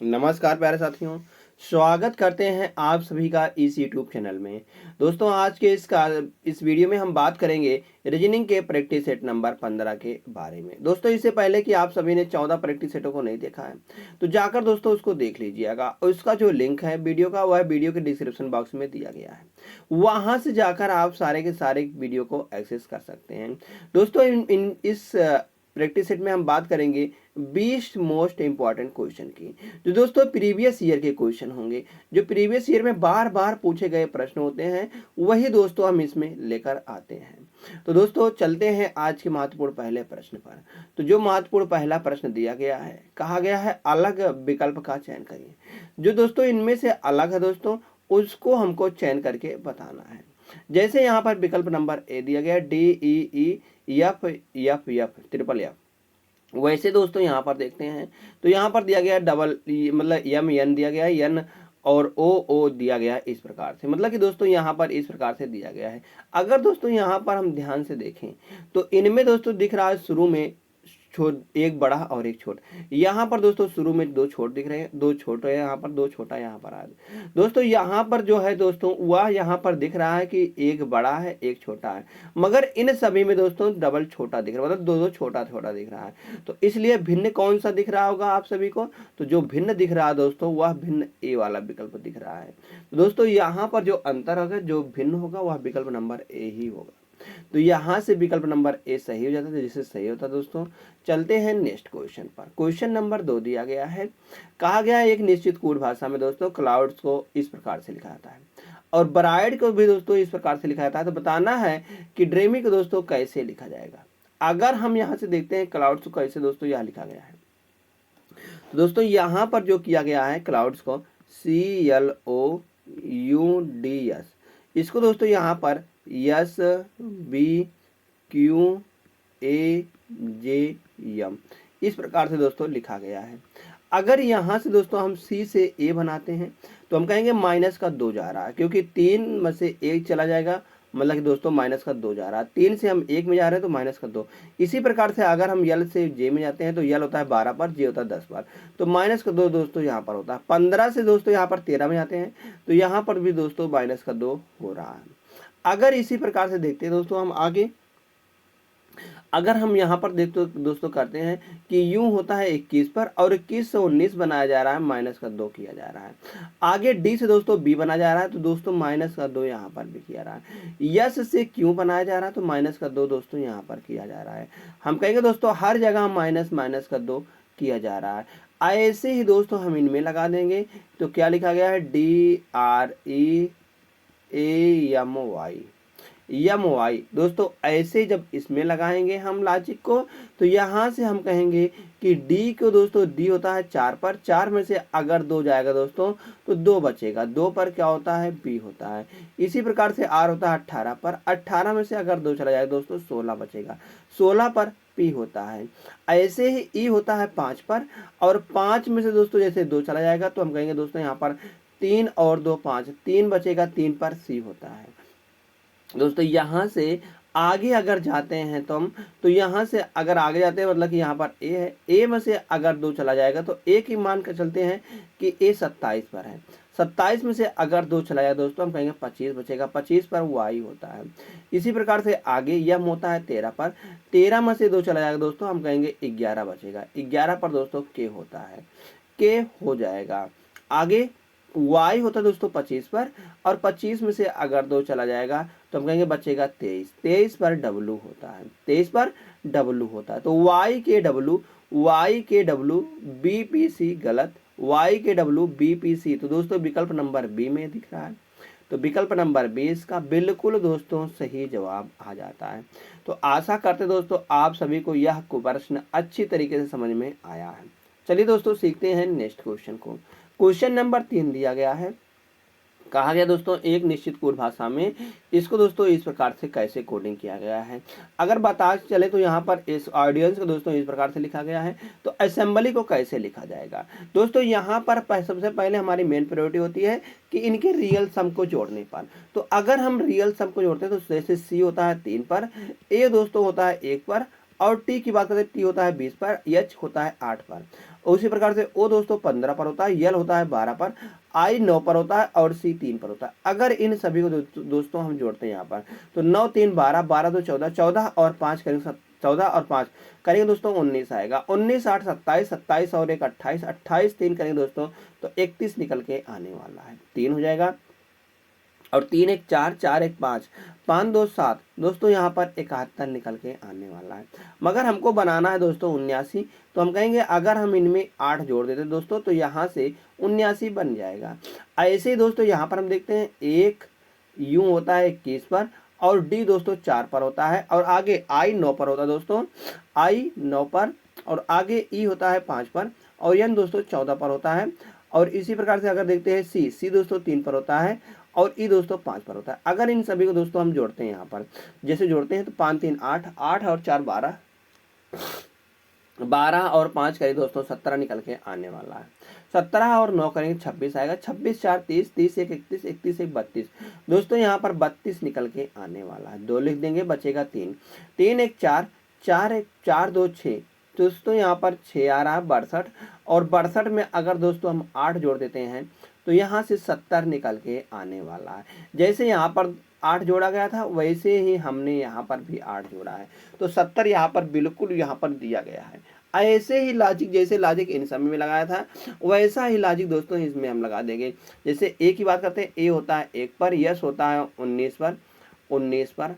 नमस्कार प्यारे साथियों, स्वागत करते हैं आप सभी का इस यूट्यूब चैनल में। दोस्तों आज के इस वीडियो में हम बात करेंगे रीजनिंग के प्रैक्टिस सेट नंबर 15 के बारे में। दोस्तों इससे पहले कि आप सभी ने 14 प्रैक्टिस सेटों को नहीं देखा है तो जाकर दोस्तों उसको देख लीजिएगा और उसका जो लिंक है वीडियो का वह वीडियो के डिस्क्रिप्शन बॉक्स में दिया गया है। वहां से जाकर आप सारे के सारे वीडियो को एक्सेस कर सकते हैं। दोस्तों इस प्रैक्टिस सेट में हम बात करेंगे 20 मोस्ट इंपॉर्टेंट क्वेश्चन की, जो दोस्तों प्रीवियस ईयर के क्वेश्चन होंगे। जो प्रीवियस ईयर में बार बार पूछे गए प्रश्न होते हैं वही दोस्तों हम इसमें लेकर आते हैं। तो दोस्तों चलते हैं आज के महत्वपूर्ण पहले प्रश्न पर। तो जो महत्वपूर्ण पहला प्रश्न दिया गया है, कहा गया है अलग विकल्प का चयन करिए। जो दोस्तों इनमें से अलग है दोस्तों उसको हमको चयन करके बताना है। जैसे यहाँ पर विकल्प नंबर ए दिया गया DEE F ट्रिपल एफ। वैसे दोस्तों यहाँ पर देखते हैं तो यहाँ पर दिया गया डबल मतलब MN दिया गया है, N और O दिया गया है इस प्रकार से। मतलब कि दोस्तों यहाँ पर इस प्रकार से दिया गया है। अगर दोस्तों यहाँ पर हम ध्यान से देखें तो इनमें दोस्तों दिख रहा है शुरू में एक बड़ा और एक छोटा। यहाँ पर दोस्तों शुरू में दो छोटे दिख रहे हैं, दो छोटे यहाँ पर, दो छोटा यहाँ पर आ दोस्तों यहाँ पर जो है दोस्तों वह यहाँ पर दिख रहा है कि एक बड़ा है एक छोटा है, मगर इन सभी में दोस्तों डबल छोटा दिख रहा है, मतलब दो दो छोटा छोटा दिख रहा है। तो इसलिए भिन्न कौन सा दिख रहा होगा आप सभी को? तो जो भिन्न दिख रहा है दोस्तों वह भिन्न ए वाला विकल्प दिख रहा है। तो दोस्तों यहाँ पर जो अंतर होगा, जो भिन्न होगा वह विकल्प नंबर ए ही होगा। तो यहां से विकल्प नंबर ए सही हो जाता है, जिससे सही होता है। दोस्तों चलते हैं नेक्स्ट क्वेश्चन पर। क्वेश्चन नंबर 2 दिया गया है, कहा गया है एक निश्चित कोड भाषा में दोस्तों क्लाउड्स को इस प्रकार से लिखा जाता है और ब्राइड को भी दोस्तों इस प्रकार से लिखा जाता है। तो बताना है कि ड्रीमी को दोस्तों कैसे लिखा जाएगा। अगर हम यहाँ से देखते हैं क्लाउड्स को कैसे दोस्तों यहाँ लिखा गया है, तो दोस्तों यहाँ पर जो किया गया है क्लाउड्स को CLOUDS, इसको दोस्तों यहाँ पर SBQAJM इस प्रकार से दोस्तों लिखा गया है। अगर यहाँ से दोस्तों हम C से A बनाते हैं तो हम कहेंगे माइनस का 2 जा रहा है, क्योंकि 3 में से 1 चला जाएगा, मतलब कि दोस्तों माइनस का 2 जा रहा है। 3 से हम 1 में जा रहे हैं तो माइनस का 2। इसी प्रकार से अगर हम L से J में जाते हैं तो L होता है 12 पर, J होता है 10 पर, तो माइनस का 2 दोस्तों यहाँ पर होता है। 15 से दोस्तों यहाँ पर 13 में जाते हैं तो यहाँ पर भी दोस्तों माइनस का 2 हो रहा है। अगर इसी प्रकार से देखते हैं दोस्तों हम आगे, अगर हम यहाँ पर देखते दोस्तों करते हैं कि यूं होता है 21 पर और 21 से 19 बनाया जा रहा है, माइनस का 2 किया जा रहा है। आगे डी से दोस्तों बी बना जा रहा है तो दोस्तों माइनस का 2 यहाँ पर भी किया रहा है। यस से क्यों बनाया जा रहा है तो माइनस का 2 दोस्तों यहाँ पर किया जा रहा है। हम कहेंगे दोस्तों हर जगह माइनस माइनस का 2 किया जा रहा है। ऐसे ही दोस्तों हम इनमें लगा देंगे तो क्या लिखा गया है DREAMY दोस्तों। ऐसे जब इसमें लगाएंगे हम लॉजिक को तो यहाँ से हम कहेंगे कि डी को दोस्तों डी होता है 4 पर, 4 में से अगर 2 जाएगा दोस्तों तो 2 बचेगा, 2 पर क्या होता है बी होता है। इसी प्रकार से आर होता है 18 पर, 18 में से अगर 2 चला जाएगा दोस्तों 16 बचेगा, 16 पर पी होता है। ऐसे ही ई होता है 5 पर और 5 में से दोस्तों जैसे 2 चला जाएगा तो हम कहेंगे दोस्तों यहाँ पर 3 और 2 5, 3 बचेगा, 3 पर सी होता है। दोस्तों यहाँ से आगे अगर जाते हैं तो हम, तो यहाँ से अगर आगे जाते हैं मतलब कि यहाँ पर ए है, ए में से अगर 2 चला जाएगा तो एक ही मान कर चलते हैं कि ए 27 पर है। 27 में से अगर 2 चला जाए दोस्तों हम कहेंगे 25 बचेगा, 25 पर वाई होता है। इसी प्रकार से आगे यम होता है 13 पर, 13 में से 2 चला जाएगा दोस्तों हम कहेंगे 11 बचेगा, 11 पर दोस्तों के होता है, के हो जाएगा। आगे y होता है दोस्तों 25 पर और 25 में से अगर 2 चला जाएगा तो हम कहेंगे बचेगा 23, 23 पर w होता है, 23 पर w होता है। तो y के w BPC गलत, y के w BPC, तो दोस्तों विकल्प नंबर बी में दिख रहा है। तो विकल्प नंबर 20 का बिल्कुल दोस्तों सही जवाब आ जाता है। तो आशा करते दोस्तों आप सभी को यह प्रश्न अच्छी तरीके से समझ में आया है। चलिए दोस्तों सीखते हैं नेक्स्ट क्वेश्चन को। क्वेश्चन नंबर 3 दिया गया है, कहा गया दोस्तों एक निश्चित कोड भाषा में इसको दोस्तों इस प्रकार से कैसे कोडिंग किया गया है। अगर बता चले तो यहाँ पर इस ऑडियंस को दोस्तों इस प्रकार से लिखा गया है, तो असेंबली को कैसे लिखा जाएगा। दोस्तों यहाँ पर सबसे पहले हमारी मेन प्रायोरिटी होती है कि इनके रियल सम को जोड़ने पर। तो अगर हम रियल सम को जोड़ते हैं तो जैसे सी होता है 3 पर, ए दोस्तों होता है 1 पर और टी की बात करें टी होता है 20 पर, एच होता है 8 पर। उसी प्रकार से ओ दोस्तों 15 पर होता है, यल होता है 12 पर, आई 9 पर होता है और सी 3 पर होता है। अगर इन सभी को दोस्तों हम जोड़ते हैं यहाँ पर, तो 9 3 12, 12 2 14, 14 और 5 करेंगे 14 और 5 करेंगे दोस्तों 19 आएगा, 19 8 27, 27 और 1 28, 28 3 करेंगे दोस्तों तो 31 निकल के आने वाला है, 3 हो जाएगा। और 3 1 4, 4 1 5, 5 2 7 दोस्तों यहाँ पर 71 निकल के आने वाला है। मगर हमको बनाना है दोस्तों 79, तो हम कहेंगे अगर हम इनमें 8 जोड़ देते दोस्तों तो यहाँ से 79 बन जाएगा। ऐसे ही दोस्तों यहाँ पर हम देखते हैं एक यूं होता है 21 पर, और डी दोस्तों 4 पर होता है, और आगे आई 9 पर होता है दोस्तों, आई 9 पर, और आगे ई होता है 5 पर, और एन दोस्तों 14 पर होता है। और इसी प्रकार से अगर देखते हैं सी दोस्तों 3 पर होता है, और ई दोस्तों 5 पर होता है। अगर इन सभी को दोस्तों हम जोड़ते हैं यहाँ पर, जैसे जोड़ते हैं तो 5 3 8, 8 और 4 12, 12 और 5 करें दोस्तों 17 निकल के आने वाला है। 17 और 9 करेंगे 26 आएगा, 26 4 30, 30 1 31, 31 1 32 दोस्तों यहाँ पर 32 निकल के आने वाला है। 2 लिख देंगे, बचेगा 3, 3 1 4, 4 1 4 2 6 दोस्तों यहाँ पर 6 आ रहा है 62, और 62 में अगर दोस्तों हम 8 जोड़ देते हैं तो यहाँ से 70 निकल के आने वाला है। जैसे यहाँ पर 8 जोड़ा गया था वैसे ही हमने यहाँ पर भी 8 जोड़ा है, तो 70 यहाँ पर बिल्कुल यहाँ पर दिया गया है। ऐसे ही लॉजिक, जैसे लॉजिक इन सब में लगाया था वैसा ही लॉजिक दोस्तों इसमें हम लगा देंगे। जैसे ए की बात करते हैं, ए होता है 1 पर, यस होता है 19 पर, 19 पर,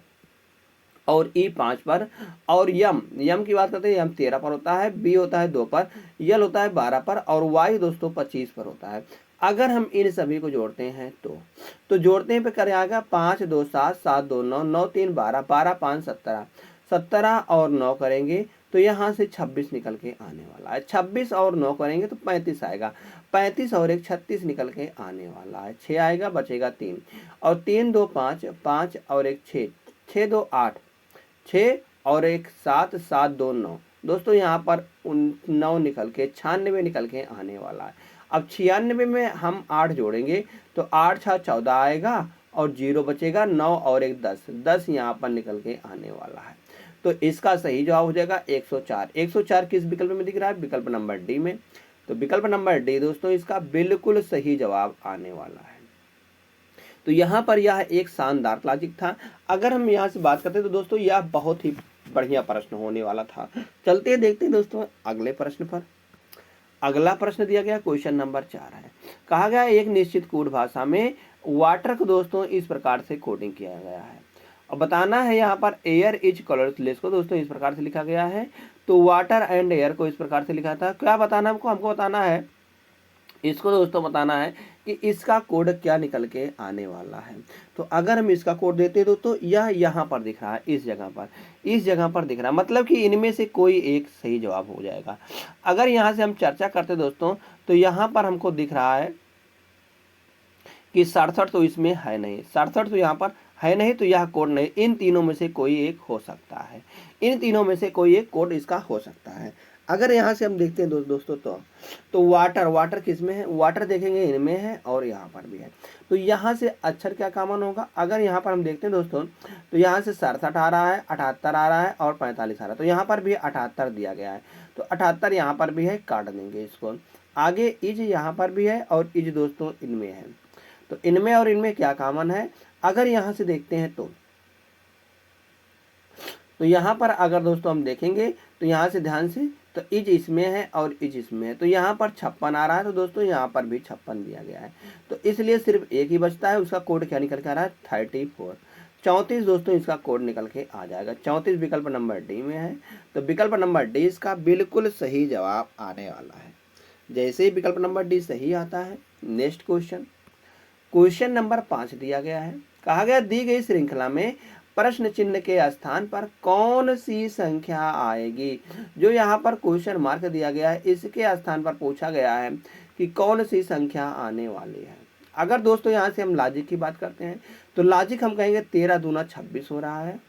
और ई 5 पर, और यम की बात करते हैं यम 13 पर होता है, बी होता है 2 पर, यल होता है 12 पर, और वाई दोस्तों 25 पर होता है। अगर हम इन सभी को जोड़ते हैं तो जोड़ते हैं पे कर आएगा 5 2 7, 7 2 9, 9 3 12, 12 5 17, 17 और 9 करेंगे तो यहाँ से 26 निकल के आने वाला है। 26 और 9 करेंगे तो 35 आएगा, 35 और 1 36 निकल के आने वाला है। 6 आएगा, बचेगा 3, और 3 2 5, 5 और 1 6, 6 2 8, 6 और 1 7, 7 2 9 दोस्तों यहाँ पर 9 निकल के 96 निकल के आने वाला है। अब 96 में हम 8 जोड़ेंगे तो 8 6 14 आएगा, और 0 बचेगा, 9 और 1 10, 10 यहाँ पर निकल के आने वाला है। तो इसका सही जवाब हो जाएगा 104। 104 किस विकल्प में दिख रहा है? विकल्प नंबर डी में। तो विकल्प नंबर डी दोस्तों इसका बिल्कुल सही जवाब आने वाला है। तो यहाँ पर यह एक शानदार लॉजिक था। अगर हम यहाँ से बात करते हैं तो दोस्तों यह बहुत ही बढ़िया प्रश्न होने वाला था। चलते हैं देखते हैं दोस्तों अगले प्रश्न पर। अगला प्रश्न दिया गया क्वेश्चन नंबर 4 है। कहा गया एक निश्चित कोड भाषा में वाटर को दोस्तों इस प्रकार से कोडिंग किया गया है, और बताना है यहाँ पर एयर इज कलरलेस को दोस्तों इस प्रकार से लिखा गया है। तो वाटर एंड एयर को इस प्रकार से लिखा था। क्या बताना हमको बताना है इसको दोस्तों, बताना है कि इसका कोड क्या निकल के आने वाला है। तो अगर हम इसका कोड देते हैं दोस्तों, यह यहाँ पर दिख रहा है, इस जगह पर दिख रहा है, मतलब कि इनमें से कोई एक सही जवाब हो जाएगा। अगर यहाँ से हम चर्चा करते दोस्तों तो यहाँ पर हमको दिख रहा है कि 67 तो इसमें है नहीं, 67 तो यहाँ पर है नहीं, तो यह कोड नहीं। इन तीनों में से कोई एक हो सकता है, इन तीनों में से कोई एक कोड इसका हो सकता है। अगर यहाँ से हम देखते हैं दोस्तों तो वाटर किस में है? वाटर देखेंगे इनमें है और यहाँ पर भी है। तो यहाँ से अक्षर क्या कॉमन होगा? अगर यहाँ पर हम देखते हैं दोस्तों तो यहाँ से 67 आ रहा है, 78 आ रहा है और 45 आ रहा है। तो यहाँ पर भी 78 दिया गया है, तो 78 यहाँ पर भी है, काट देंगे इसको। आगे इज यहाँ पर भी है और इज दोस्तों इनमें है। तो इनमें और इनमें क्या कॉमन है? अगर यहाँ से देखते हैं तो यहाँ पर अगर दोस्तों हम देखेंगे तो यहाँ से ध्यान से, तो इज इसमें है और इज इसमें है। तो यहाँ पर 56 आ रहा है, तो दोस्तों यहाँ पर भी 56 दिया गया है। तो इसलिए सिर्फ एक ही बचता है, उसका कोड क्या निकल के आ रहा है? 34। 34 दोस्तों इसका कोड निकल के आ जाएगा। 34 विकल्प नंबर डी में है। तो विकल्प नंबर डी इसका बिल्कुल सही जवाब आने वाला है। जैसे ही विकल्प नंबर डी सही आता है, नेक्स्ट क्वेश्चन नंबर 5 दिया गया है। कहा गया दी गई श्रृंखला में प्रश्न चिन्ह के स्थान पर कौन सी संख्या आएगी? जो यहाँ पर क्वेश्चन मार्क दिया गया है इसके स्थान पर पूछा गया है कि कौन सी संख्या आने वाली है। अगर दोस्तों यहाँ से हम लॉजिक की बात करते हैं तो लॉजिक हम कहेंगे 13 दूना 26 हो रहा है,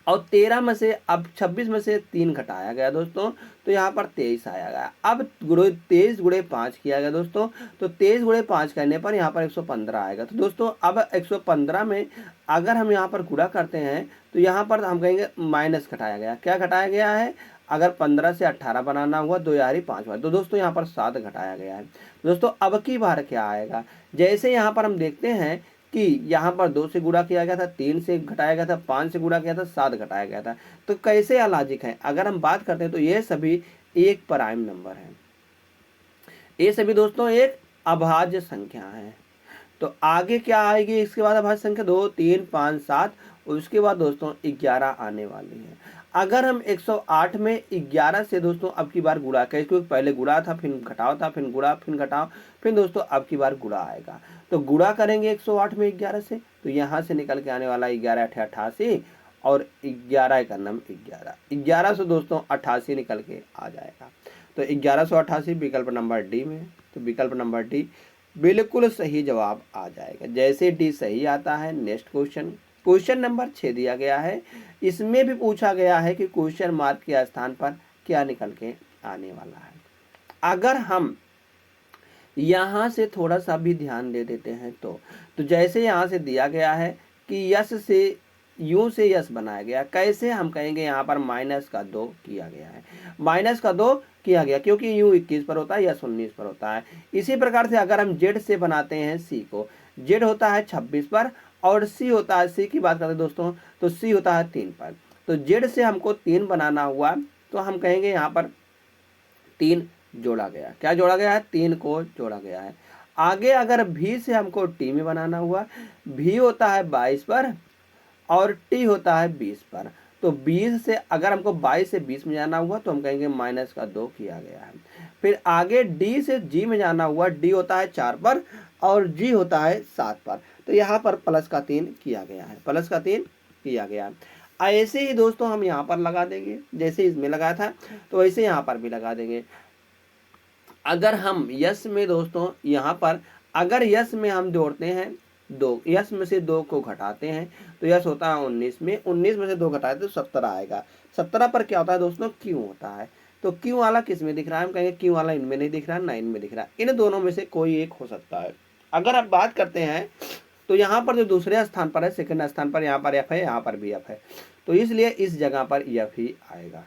और 13 में से अब 26 में से 3 घटाया गया दोस्तों, तो यहाँ पर 23 आया गया। अब 23 गुणे 5 किया गया दोस्तों, तो 23 गुणे 5 करने पर यहाँ पर 115 आएगा। तो दोस्तों अब 115 में अगर हम यहाँ पर गुणा करते हैं तो यहाँ पर हम कहेंगे माइनस घटाया गया। क्या घटाया गया है? अगर 15 से 18 बनाना हुआ 2 यारी 5 बार, तो दोस्तों यहाँ पर 7 घटाया गया है। दोस्तों अब की बार क्या आएगा, जैसे यहाँ पर हम देखते हैं कि यहाँ पर 2 से गुणा किया गया था, 3 से घटाया गया था, 5 से गुणा किया था, 7 घटाया गया था। तो कैसे यह लॉजिक है, अगर हम बात करते हैं तो ये सभी एक प्राइम नंबर है, ये सभी दोस्तों एक अभाज्य संख्या है। तो आगे क्या आएगी इसके बाद अभाज्य संख्या 2, 3, 5, 7, उसके बाद दोस्तों 11 आने वाली है। अगर हम 108 में 11 से दोस्तों अब की बार गुणा करें, क्योंकि पहले गुणा था फिर घटाओ था, फिर गुणा फिर घटाओ, फिर दोस्तों अब की बार गुणा आएगा। तो गुणा करेंगे 108 में 11 से, तो यहाँ से निकल के आने वाला 11 8 88 और 11 का नाम 11, 11 से दोस्तों 88 निकल के आ जाएगा। तो 1188 विकल्प नंबर डी में, तो विकल्प नंबर डी बिल्कुल सही जवाब आ जाएगा। जैसे डी सही आता है, नेक्स्ट क्वेश्चन, क्वेश्चन नंबर 6 दिया गया है। इसमें भी पूछा गया है कि क्वेश्चन मार्क के स्थान पर क्या निकल के आने वाला है। अगर हम यहाँ से थोड़ा सा भी ध्यान दे देते हैं तो जैसे यहाँ से दिया गया है कि यस से यू से यस बनाया गया, कैसे हम कहेंगे यहाँ पर माइनस का 2 किया गया है, माइनस का 2 किया गया क्योंकि यू 21 पर होता है, यस 19 पर होता है। इसी प्रकार से अगर हम जेड से बनाते हैं सी को, जेड होता है 26 पर और सी होता है, सी की बात करते हैं दोस्तों तो सी होता है 3 पर। तो जेड से हमको 3 बनाना हुआ तो हम कहेंगे यहाँ पर 3 जोड़ा गया, क्या जोड़ा गया है, 3 को जोड़ा गया है। आगे अगर भी से हमको टी में बनाना हुआ, भी होता है 22 पर और टी होता है 20 पर। तो 20 से अगर हमको 22 से 20 में जाना हुआ तो हम कहेंगे माइनस का 2 किया गया है। फिर आगे डी से जी में जाना हुआ, डी होता है 4 पर और जी होता है 7 पर, तो यहाँ पर प्लस का 3 किया गया है, प्लस का 3 किया गया है। ऐसे ही दोस्तों हम यहाँ पर लगा देंगे, जैसे इसमें लगाया था तो वैसे यहाँ पर भी लगा देंगे। अगर हम यस में दोस्तों यहाँ पर अगर यस में हम जोड़ते हैं 2, यस में से 2 को घटाते हैं तो यस होता है 19 में, 19 में से 2 घटाते तो 17 आएगा। 17 पर क्या होता है दोस्तों, क्यू होता है। तो क्यू वाला किस में दिख रहा है, हम कहेंगे क्यू वाला इनमें नहीं दिख रहा, ना इनमें दिख रहा, इन दोनों में से कोई एक हो सकता है। अगर आप बात करते हैं तो यहाँ पर जो दूसरे स्थान पर है, सेकंड स्थान पर यहाँ पर एफ है, यहाँ पर भी एफ है, तो इसलिए इस जगह पर एफ ही आएगा।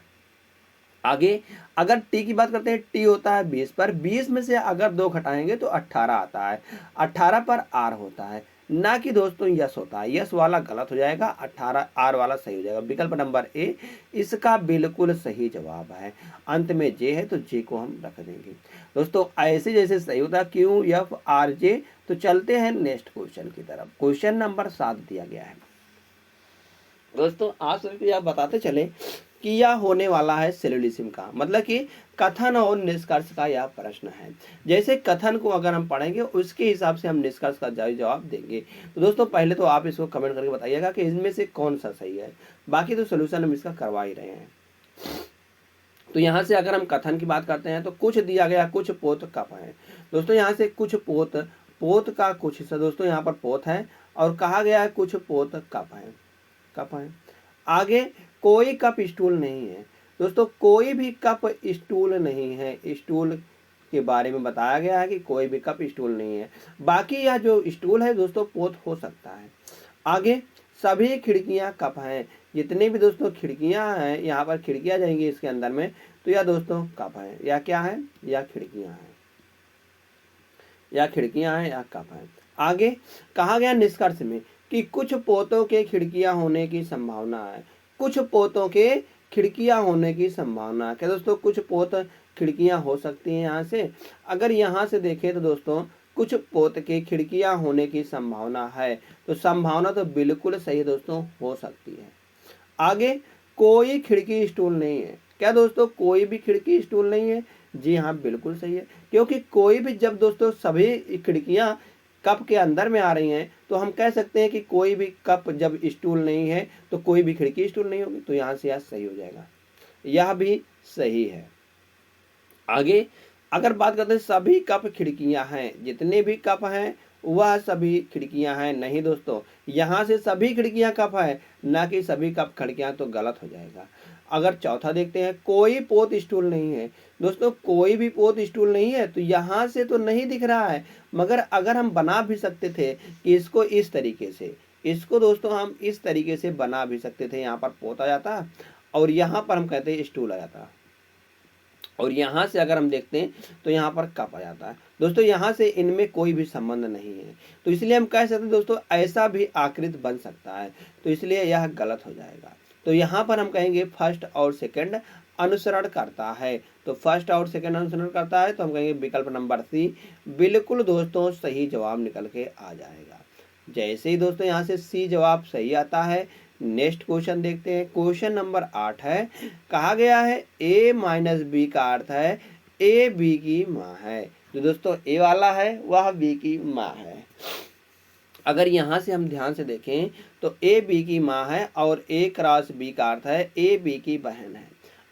आगे अगर टी की बात करते हैं, टी होता है 20 पर, 20 में से अगर 2 घटाएंगे तो 18 आता है, 18 पर आर होता है, ना कि दोस्तों यस होता है। यस वाला गलत हो जाएगा, 18 आर वाला सही हो जाएगा। विकल्प नंबर ए इसका बिल्कुल सही जवाब है। अंत में जे है तो जे को हम रख देंगे। दोस्तों ऐसे जैसे सही होता है क्यू एफ आर जे। तो चलते हैं नेक्स्ट क्वेश्चन की तरफ। क्वेश्चन नंबर 7 दिया गया है दोस्तों, आज आप बताते चले कि यह होने वाला है सिलोजिज्म का, मतलब कि कथन और निष्कर्ष का यह प्रश्न है। जैसे कथन को अगर हम पढ़ेंगे उसके हिसाब से हम निष्कर्ष का जवाब देंगे। तो दोस्तों पहले तो आप इसको कमेंट करके बताइएगा कि इनमें से कौन सा सही है, बाकी तो सोल्यूशन हम इसका करवा ही रहे हैं। तो यहाँ से अगर हम कथन की बात करते हैं तो कुछ दिया गया, कुछ पोत कप है। दोस्तों यहाँ से कुछ पोत का कुछ हिस्सा दोस्तों यहाँ पर पोत है और कहा गया है कुछ पोत कप है, कप है। आगे कोई कप स्टूल नहीं है। दोस्तों कोई भी कप स्टूल नहीं है, स्टूल के बारे में बताया गया है कि कोई भी कप स्टूल नहीं है। बाकी यह जो स्टूल है दोस्तों पोत हो सकता है। आगे सभी खिड़कियां कप हैं, जितने भी दोस्तों खिड़कियां हैं, यहाँ पर खिड़कियां जाएंगी इसके अंदर में, तो यह दोस्तों कप है, या क्या है, या खिड़कियां हैं, या खिड़कियां हैं या कप है। आगे कहा गया निष्कर्ष में कि कुछ पोतों के खिड़कियां होने की संभावना है, कुछ पोतों के खिड़कियां होने की संभावना है। क्या दोस्तों कुछ पोत खिड़कियां हो सकती हैं। यहाँ से अगर यहाँ से देखें तो दोस्तों कुछ पोत के खिड़कियां होने की संभावना है, तो संभावना तो बिल्कुल सही दोस्तों हो सकती है। आगे कोई खिड़की स्टूल नहीं है। क्या दोस्तों कोई भी खिड़की स्टूल नहीं है, जी हाँ बिल्कुल सही है, क्योंकि कोई भी जब दोस्तों सभी खिड़कियां कप के अंदर में आ रही हैं तो हम कह सकते हैं कि कोई भी कप जब स्टूल नहीं है तो कोई भी खिड़की स्टूल नहीं होगी, तो यहाँ से यह सही हो जाएगा, यह भी सही है। आगे अगर बात करते हैं सभी कप खिड़कियां हैं, जितने भी कप हैं वह सभी खिड़कियां हैं, नहीं दोस्तों यहाँ से सभी खिड़कियां कप है, ना कि सभी कप खिड़कियां, तो गलत हो जाएगा। अगर चौथा देखते हैं कोई पोत स्टूल नहीं है। दोस्तों कोई भी पोत स्टूल नहीं है, तो यहाँ से तो नहीं दिख रहा है, मगर अगर हम बना भी सकते थे कि इसको इस तरीके से, इसको दोस्तों हम इस तरीके से बना भी सकते थे, यहाँ पर पोत आ जाता और यहाँ पर हम कहते हैं स्टूल आ जाता है, और यहाँ से अगर हम देखते हैं तो यहाँ पर कप आ जाता है। दोस्तों यहाँ से इनमें कोई भी संबंध नहीं है, तो इसलिए हम कह सकते हैं दोस्तों ऐसा भी आकृति बन सकता है, तो इसलिए यह गलत हो जाएगा। तो यहाँ पर हम कहेंगे फर्स्ट और सेकंड अनुसरण करता है, तो फर्स्ट और सेकंड अनुसरण करता है, तो हम कहेंगे विकल्प नंबर सी बिल्कुल दोस्तों सही जवाब निकल के आ जाएगा। जैसे ही दोस्तों यहाँ से सी जवाब सही आता है, नेक्स्ट क्वेश्चन देखते हैं। क्वेश्चन नंबर 8 है, कहा गया है a माइनस बी का अर्थ है ए बी की माँ है। जो दोस्तों ए वाला है वह बी की माँ है। अगर यहाँ से हम ध्यान से देखें तो ए बी की माँ है और ए क्रॉस बी का अर्थ है ए बी की बहन है,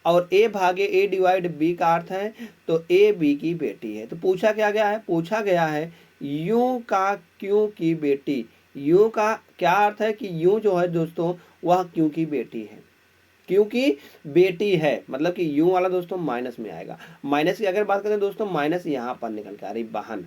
और ए भागे ए डिवाइड बी का अर्थ है तो ए बी की बेटी है। तो पूछा क्या गया है, पूछा गया है यूं का क्यों की बेटी। यूं का क्या अर्थ है कि यूं जो है दोस्तों वह क्यों की बेटी है, क्योंकि बेटी है, मतलब कि यूं वाला दोस्तों माइनस में आएगा। माइनस की अगर बात करें दोस्तों, माइनस यहाँ पर निकल के आ रही बहन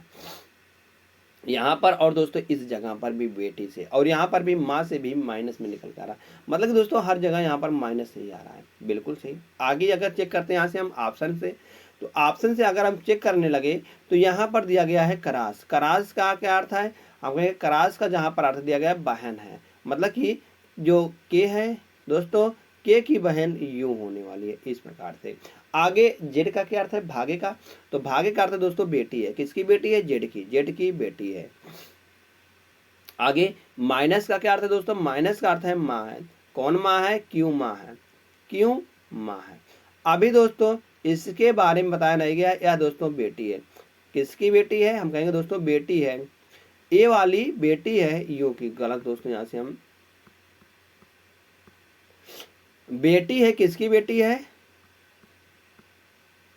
यहाँ पर, और दोस्तों इस जगह पर भी बेटी से, और यहाँ पर भी माँ से भी माइनस में निकल के आ रहा है, मतलब कि दोस्तों हर जगह यहाँ पर माइनस से ही आ रहा है। बिल्कुल सही। आगे अगर चेक करते हैं यहाँ से हम ऑप्शन से, तो ऑप्शन से अगर हम चेक करने लगे तो यहाँ पर दिया गया है करास। करास का क्या अर्थ है, हम कहेंगे करास का जहाँ पर अर्थ दिया गया है बहन है, मतलब कि जो के है दोस्तों के की बहन यूं होने वाली है, इस प्रकार से। आगे जेड का क्या अर्थ है, भागे का, तो भागे का अर्थ है दोस्तों बेटी है। किसकी बेटी है, जेड की, जेड की बेटी है। आगे माइनस का क्या अर्थ है दोस्तों, माइनस का अर्थ है माँ है। कौन माँ है, क्यों माँ है, क्यों माँ है। अभी दोस्तों इसके बारे में बताया नहीं गया, यह दोस्तों बेटी है। किसकी बेटी है, हम कहेंगे दोस्तों बेटी है, ए वाली बेटी है यू की। गलत दोस्तों, यहाँ से हम बेटी है, किसकी बेटी है,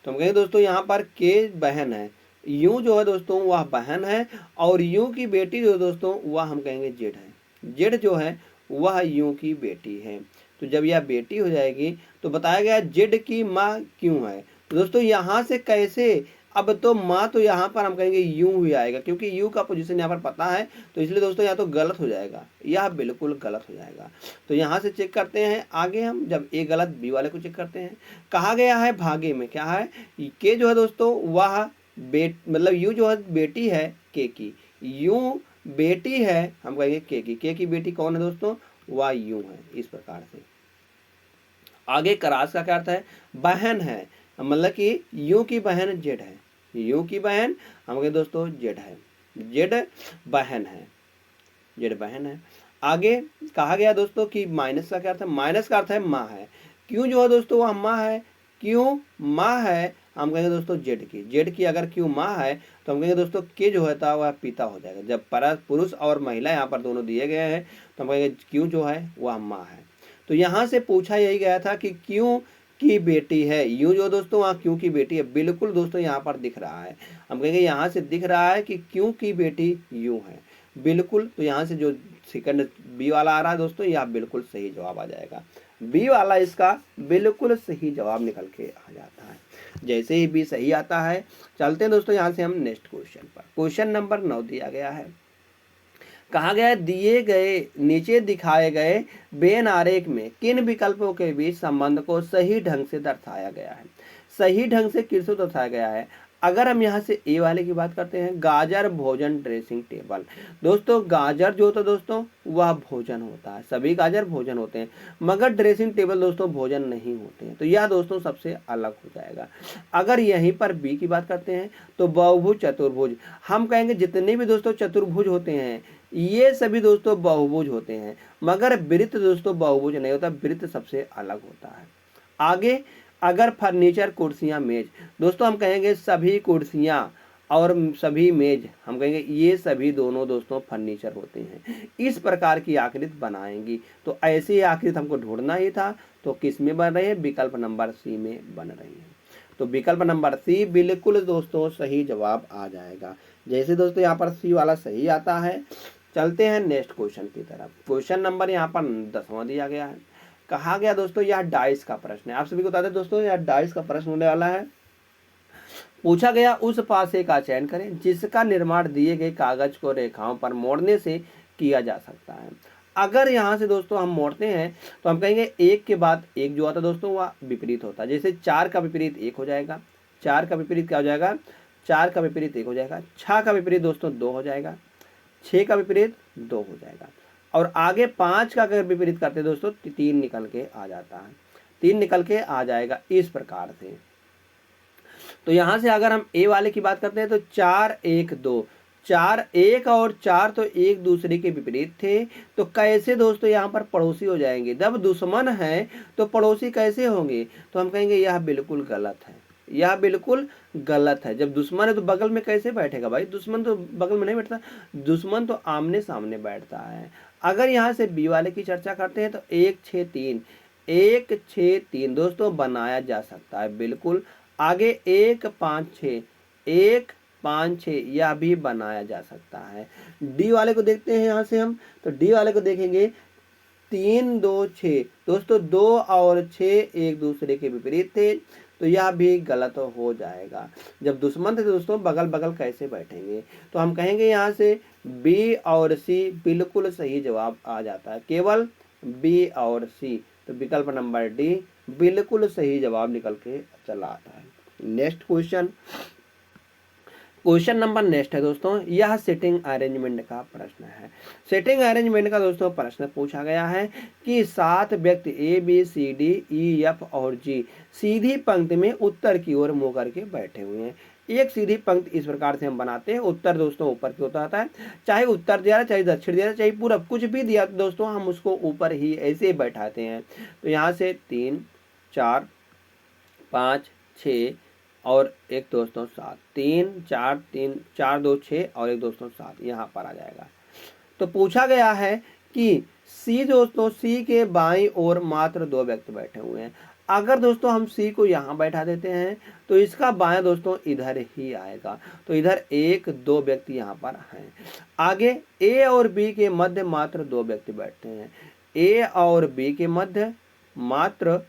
तो हम कहेंगे दोस्तों यहाँ पर के बहन है, यू जो है दोस्तों वह बहन है, और यू की बेटी जो दोस्तों वह हम कहेंगे जेड है। जेड जो है वह यू की बेटी है। तो जब यह बेटी हो जाएगी तो बताया गया जेड की माँ क्यों है। तो दोस्तों यहाँ से कैसे, अब तो माँ तो यहाँ पर हम कहेंगे यू ही आएगा, क्योंकि यू का पोजीशन यहाँ पर पता है, तो इसलिए दोस्तों यहाँ तो गलत हो जाएगा, यह बिल्कुल गलत हो जाएगा। तो यहाँ से चेक करते हैं आगे हम, जब ए गलत बी वाले को चेक करते हैं। कहा गया है भागे में क्या है, के जो है दोस्तों वह मतलब यू जो है बेटी है के की, यू बेटी है हम कहेंगे के की बेटी कौन है दोस्तों, वह यू है, इस प्रकार से। आगे करास का क्या अर्थ है, बहन है, मतलब कि यू की बहन जेड है, यू की बहन हम कहें दोस्तों जेड है, जेड बहन है, जेड बहन है। आगे कहा गया दोस्तों कि माइनस का क्या अर्थ है, माइनस का अर्थ है माँ है। क्यों जो है दोस्तों वह माँ है, क्यों माँ है, हम कहेंगे दोस्तों जेड की, जेड की अगर क्यों माँ है तो हम कहेंगे दोस्तों के जो है वह पिता हो जाएगा। जब पुरुष और महिला यहाँ पर दोनों दिए गए हैं तो हम कहेंगे क्यों जो है वह माँ है। तो यहाँ से पूछा यही गया था कि क्यों की बेटी है, यूं जो दोस्तों वहाँ क्यों की बेटी है, बिल्कुल दोस्तों यहाँ पर दिख रहा है, हम कहेंगे यहाँ से दिख रहा है कि क्यों की बेटी यूं है, बिल्कुल। तो यहाँ से जो सेकंड बी वाला आ रहा है दोस्तों यह बिल्कुल सही जवाब आ जाएगा, बी वाला इसका बिल्कुल सही जवाब निकल के आ जाता है। जैसे ही बी सही आता है, चलते हैं दोस्तों यहाँ से हम नेक्स्ट क्वेश्चन पर। क्वेश्चन नंबर 9 दिया गया है, कहा गया दिए गए नीचे दिखाए गए बेन आरेख में किन विकल्पों के बीच संबंध को सही ढंग से दर्शाया गया है। सही ढंग से किसको दर्शाया गया है, अगर हम यहाँ से ए वाले की बात करते हैं, गाजर भोजन ड्रेसिंग टेबल। दोस्तों गाजर जो होता है दोस्तों वह भोजन होता है, सभी गाजर भोजन होते हैं, मगर ड्रेसिंग टेबल दोस्तों भोजन नहीं होते हैं, तो यह दोस्तों सबसे अलग हो जाएगा। अगर यहीं पर बी की बात करते हैं तो बहुभुज चतुर्भुज, हम कहेंगे जितने भी दोस्तों चतुर्भुज होते हैं ये सभी दोस्तों बहुभुज होते हैं, मगर वृत्त दोस्तों बहुभुज नहीं होता, वृत्त सबसे अलग होता है। आगे अगर फर्नीचर कुर्सियां मेज, दोस्तों हम कहेंगे सभी कुर्सियां और सभी मेज हम कहेंगे ये सभी दोनों दोस्तों फर्नीचर होते हैं, इस प्रकार की आकृति बनाएंगी। तो ऐसी आकृति हमको ढूंढना ही था, तो किस में बन रही है, विकल्प नंबर सी में बन रही है। तो विकल्प नंबर सी बिल्कुल दोस्तों सही जवाब आ जाएगा। जैसे दोस्तों यहाँ पर सी वाला सही आता है, चलते हैं नेक्स्ट क्वेश्चन की तरफ। क्वेश्चन नंबर यहाँ पर 10वां दिया गया है, कहा गया दोस्तों यह डाइस का प्रश्न है। आप सभी को बता दें दोस्तों यह डाइस का प्रश्न होने वाला है। पूछा गया उस पासे का चयन करें जिसका निर्माण दिए गए कागज को रेखाओं पर मोड़ने से किया जा सकता है। अगर यहाँ से दोस्तों हम मोड़ते हैं तो हम कहेंगे एक के बाद एक जो आता है दोस्तों वह विपरीत होता है। जैसे 4 का विपरीत 1 हो जाएगा, 4 का विपरीत क्या हो जाएगा, 4 का विपरीत 1 हो जाएगा, 6 का विपरीत दोस्तों 2 हो जाएगा, 6 का विपरीत 2 हो जाएगा, और आगे 5 का अगर विपरीत करते हैं दोस्तों 3 निकल के आ जाता है, 3 निकल के आ जाएगा इस प्रकार से। तो यहाँ से अगर हम ए वाले की बात करते हैं तो 4 1 2, 4 1 और 4 तो एक दूसरे के विपरीत थे, तो कैसे दोस्तों यहाँ पर पड़ोसी हो जाएंगे। जब दुश्मन है तो पड़ोसी कैसे होंगे, तो हम कहेंगे यह बिल्कुल गलत है, यह बिल्कुल गलत है। जब दुश्मन है तो बगल में कैसे बैठेगा भाई, दुश्मन तो बगल में नहीं बैठता, दुश्मन तो आमने सामने बैठता है। अगर यहाँ से बी वाले की चर्चा करते हैं तो 1 6 3, 1 6 3 दोस्तों बनाया जा सकता है बिल्कुल। आगे 1 5 6, 1 5 6 यह भी बनाया जा सकता है। डी वाले को देखते हैं यहाँ से हम, तो डी वाले को देखेंगे 3 2 6 दोस्तों 2 और 6 एक दूसरे के विपरीत थे, तो यह भी गलत हो जाएगा। जब दुश्मन थे दोस्तों बगल बगल कैसे बैठेंगे, तो हम कहेंगे यहाँ से बी और सी बिल्कुल सही जवाब आ जाता है, केवल बी और सी। तो विकल्प नंबर डी बिल्कुल सही जवाब निकल के चला आता है। Next question, question number next है दोस्तों, यह सिटिंग अरेंजमेंट का प्रश्न है। सिटिंग अरेंजमेंट का दोस्तों प्रश्न पूछा गया है कि 7 व्यक्ति A B C D E F और जी सीधी पंक्ति में उत्तर की ओर मुंह करके बैठे हुए हैं। एक सीधी पंक्ति इस प्रकार से हम बनाते हैं, उत्तर दोस्तों ऊपर की होता है, चाहे उत्तर दिया चाहे दक्षिण दिया चाहे पूरब कुछ भी दिया तो दोस्तों हम उसको ऊपर ही ऐसे बैठाते हैं। तो यहाँ से 3 4 5 6 और एक दोस्तों 7, 3 4 3 4 2 6 और एक दोस्तों 7 यहाँ पर आ जाएगा। तो पूछा गया है कि सी दोस्तों सी के बाईं ओर मात्र 2 व्यक्ति बैठे हुए हैं। अगर दोस्तों हम सी को यहाँ बैठा देते हैं तो इसका बायां दोस्तों इधर ही आएगा, तो इधर 1 2 व्यक्ति यहाँ पर हैं। आगे ए और बी के मध्य मात्र 2 व्यक्ति बैठते हैं, ए और बी के मध्य मात्र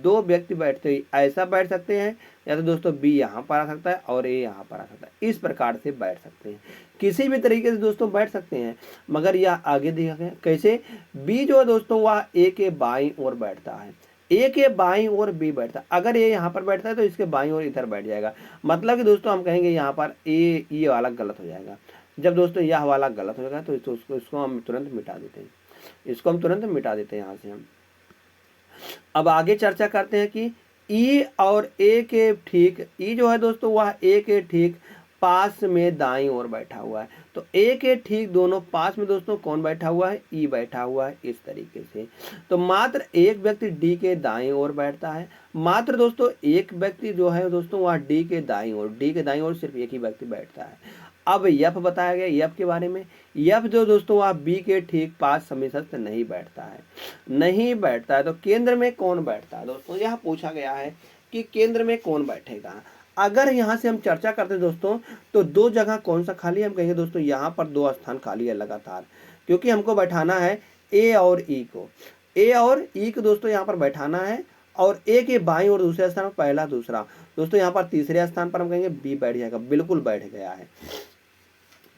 2 व्यक्ति बैठते हैं, ऐसा बैठ सकते हैं, या तो दोस्तों बी यहाँ पर आ सकता है और ए यहाँ पर आ सकता है, इस प्रकार से बैठ सकते हैं, किसी भी तरीके से दोस्तों बैठ सकते हैं। मगर यह आगे दिया गया कैसे, बी जो है दोस्तों वह ए के बाईं ओर बैठता है, ए के बाईं ओर बी बैठता है। अगर ए यहाँ पर बैठता है तो इसके बाईं ओर इधर बैठ जाएगा, मतलब कि दोस्तों हम कहेंगे यहाँ पर ए ये वाला गलत हो जाएगा। जब दोस्तों यह वाला गलत हो जाएगा तो इसको हम तुरंत मिटा देते हैं, इसको हम तुरंत मिटा देते हैं यहाँ से हम। अब आगे चर्चा करते हैं कि ई और ए के ठीक, ई जो है दोस्तों वह ए के ठीक पास में दाईं ओर बैठा हुआ है, तो ए के ठीक दोनों पास में दोस्तों कौन बैठा हुआ है, ई बैठा हुआ है इस तरीके से। तो मात्र एक व्यक्ति डी के दाईं ओर बैठता है, मात्र दोस्तों एक व्यक्ति जो है दोस्तों वह डी के दाईं ओर, डी के दाईं ओर सिर्फ एक ही व्यक्ति बैठता है। अब यफ बताया गया, यफ के बारे में, यफ जो दोस्तों वह बी के ठीक पास समीपस्थ नहीं बैठता है, नहीं बैठता है। तो केंद्र में कौन बैठता है दोस्तों, यह पूछा गया है कि केंद्र में कौन बैठेगा। अगर यहाँ से हम चर्चा करते हैं दोस्तों तो 2 जगह कौन सा खाली है, हम कहेंगे दोस्तों यहाँ पर 2 स्थान खाली है लगातार, क्योंकि हमको बैठाना है ए और ई को, ए और ई को दोस्तों यहाँ पर बैठाना है, और ए के बाईं और दूसरे स्थान पर पहला दूसरा, दोस्तों यहाँ पर तीसरे स्थान पर हम कहेंगे बी बैठ जाएगा, बिल्कुल बैठ गया है।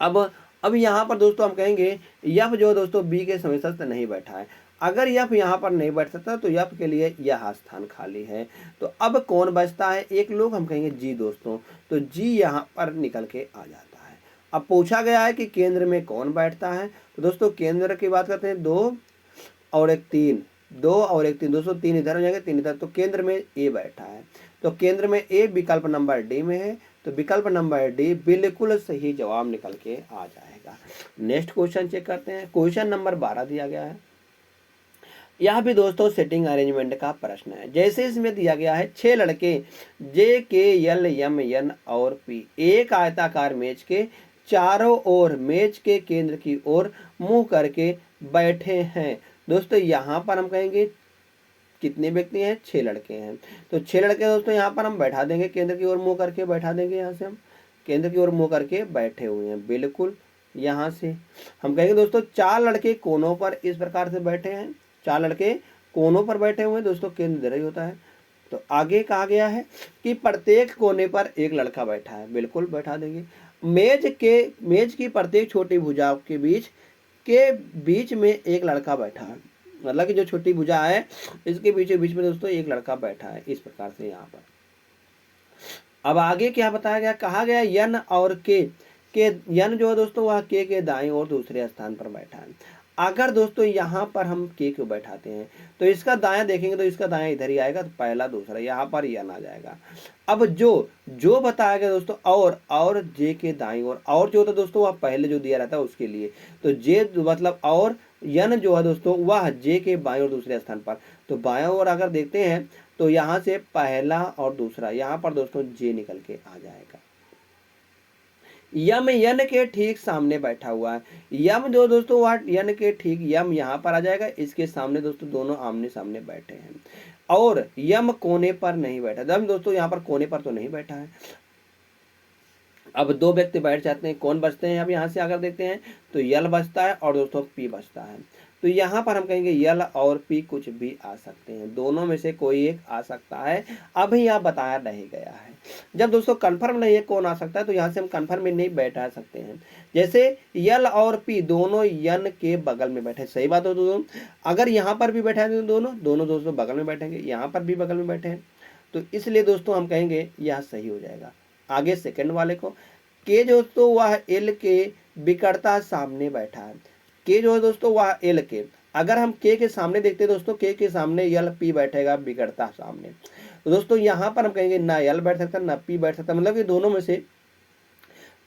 अब यहाँ पर दोस्तों हम कहेंगे यफ जो दोस्तों बी के समीपस्थ नहीं बैठा है। अगर यफ यहाँ पर नहीं बैठ सकता तो यफ के लिए यह स्थान खाली है। तो अब कौन बचता है, एक लोग हम कहेंगे जी दोस्तों, तो जी यहाँ पर निकल के आ जाता है। अब पूछा गया है कि केंद्र में कौन बैठता है, तो दोस्तों केंद्र की बात करते हैं 2 और 1 3, 2 और 1 3 दोस्तों 3 इधर हो जाएंगे 3 इधर, तो केंद्र में ए बैठा है, तो केंद्र में ए विकल्प नंबर डी में है, तो विकल्प नंबर डी बिल्कुल सही जवाब निकल के आ जाएगा। नेक्स्ट क्वेश्चन चेक करते हैं, क्वेश्चन नंबर 12 दिया गया है, यह भी दोस्तों सेटिंग अरेंजमेंट का प्रश्न है। जैसे इसमें दिया गया है 6 लड़के जे के एल एम एन और पी एक आयताकार मेज के चारों ओर मेज के केंद्र की ओर मुंह करके बैठे हैं। दोस्तों यहाँ पर हम कहेंगे कितने व्यक्ति हैं, 6 लड़के हैं, तो 6 लड़के दोस्तों यहाँ पर हम बैठा देंगे, केंद्र की ओर मुंह करके बैठा देंगे, यहाँ से हम केंद्र की ओर मुंह करके बैठे हुए हैं बिल्कुल। यहाँ से हम कहेंगे दोस्तों 4 लड़के कोनों पर इस प्रकार से बैठे हैं, 4 लड़के कोनों पर बैठे हुए हैं दोस्तों, केंद्र इधर ही होता है। तो आगे कहा गया है कि प्रत्येक कोने पर एक लड़का बैठा है, बिल्कुल बैठा देंगे। मेज की प्रत्येक छोटी भुजाओं के बीच के बीच में एक लड़का बैठा है, मतलब कि जो छोटी भुजा है इसके बीच में दोस्तों एक लड़का बैठा है, इस प्रकार से यहाँ पर। अब आगे क्या बताया गया, कहा गया यन और के यन जो है दोस्तों वह के दाएं और दूसरे स्थान पर बैठा है। अगर दोस्तों यहाँ पर हम के को बैठाते हैं तो इसका दायां देखेंगे तो इसका दायां इधर ही आएगा, तो पहला दूसरा यहाँ पर यन आ जाएगा। अब जो बताया गया दोस्तों और जे के दाएं और जो होता है दोस्तों वह पहले जो दिया रहता है उसके लिए, तो जे मतलब और यन जो है दोस्तों वह जे के बाएं और दूसरे स्थान पर। तो बाएं और अगर देखते हैं तो यहाँ से पहला और दूसरा, यहाँ पर दोस्तों जे निकल के आ जाएगा। यम यन के ठीक सामने बैठा हुआ है, यम जो दोस्तों वह यन के ठीक यम यहाँ पर आ जाएगा, इसके सामने दोस्तों दोनों आमने सामने बैठे हैं। और यम कोने पर नहीं बैठा, यम दोस्तों यहाँ पर कोने पर तो नहीं बैठा है। अब दो व्यक्ति बैठ जाते हैं, कौन बचते हैं, अब यहाँ से अगर देखते हैं तो यल बचता है और दोस्तों पी बचता है। तो यहाँ पर हम कहेंगे यल और पी कुछ भी आ सकते हैं, दोनों में से कोई एक आ सकता है, अभी यहाँ बताया नहीं गया है। जब दोस्तों कंफर्म नहीं है कौन आ सकता है तो यहाँ से हम कंफर्म में नहीं बैठा सकते हैं। जैसे यल और पी दोनों यन के बगल में बैठे, सही बात हो दोस्तों, अगर यहाँ पर भी बैठे हैं तो दोनों दोस्तों बगल में बैठेंगे, यहाँ पर भी बगल में बैठे हैं, तो इसलिए दोस्तों हम कहेंगे यह सही हो जाएगा। आगे सेकंड वाले को, के दोस्तों वह एल के बिकड़ता सामने बैठा है, के जो है दोस्तों वह एल के, अगर हम के सामने देखते हैं दोस्तों के सामने यल पी बैठेगा बिगड़ता सामने, तो दोस्तों यहाँ पर हम कहेंगे ना यल बैठ सकता ना पी बैठ सकता, मतलब कि दोनों में से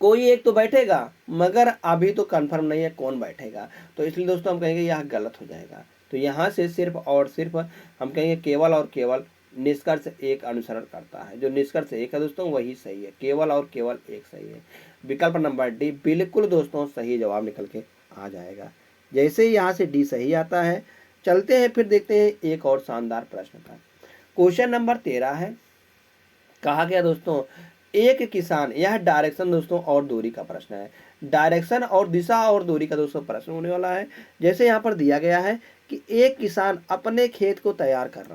कोई एक तो बैठेगा, मगर अभी तो कंफर्म नहीं है कौन बैठेगा, तो इसलिए दोस्तों हम कहेंगे यह गलत हो जाएगा। तो यहाँ से सिर्फ और सिर्फ हम कहेंगे केवल और केवल निष्कर्ष एक अनुसरण करता है, जो निष्कर्ष एक है दोस्तों वही सही है, केवल और केवल एक सही है। विकल्प नंबर डी बिल्कुल दोस्तों सही जवाब निकल के आ जाएगा। जैसे ही यहाँ से डी सही आता है, चलते हैं फिर देखते हैं एक और शानदार प्रश्न का। क्वेश्चन नंबर 13 है, कहा गया दोस्तों एक किसान, यह डायरेक्शन दोस्तों और दूरी का प्रश्न है, डायरेक्शन और दिशा और दूरी का दोस्तों प्रश्न होने वाला है। जैसे यहाँ पर दिया गया है कि एक किसान अपने खेत को तैयार कर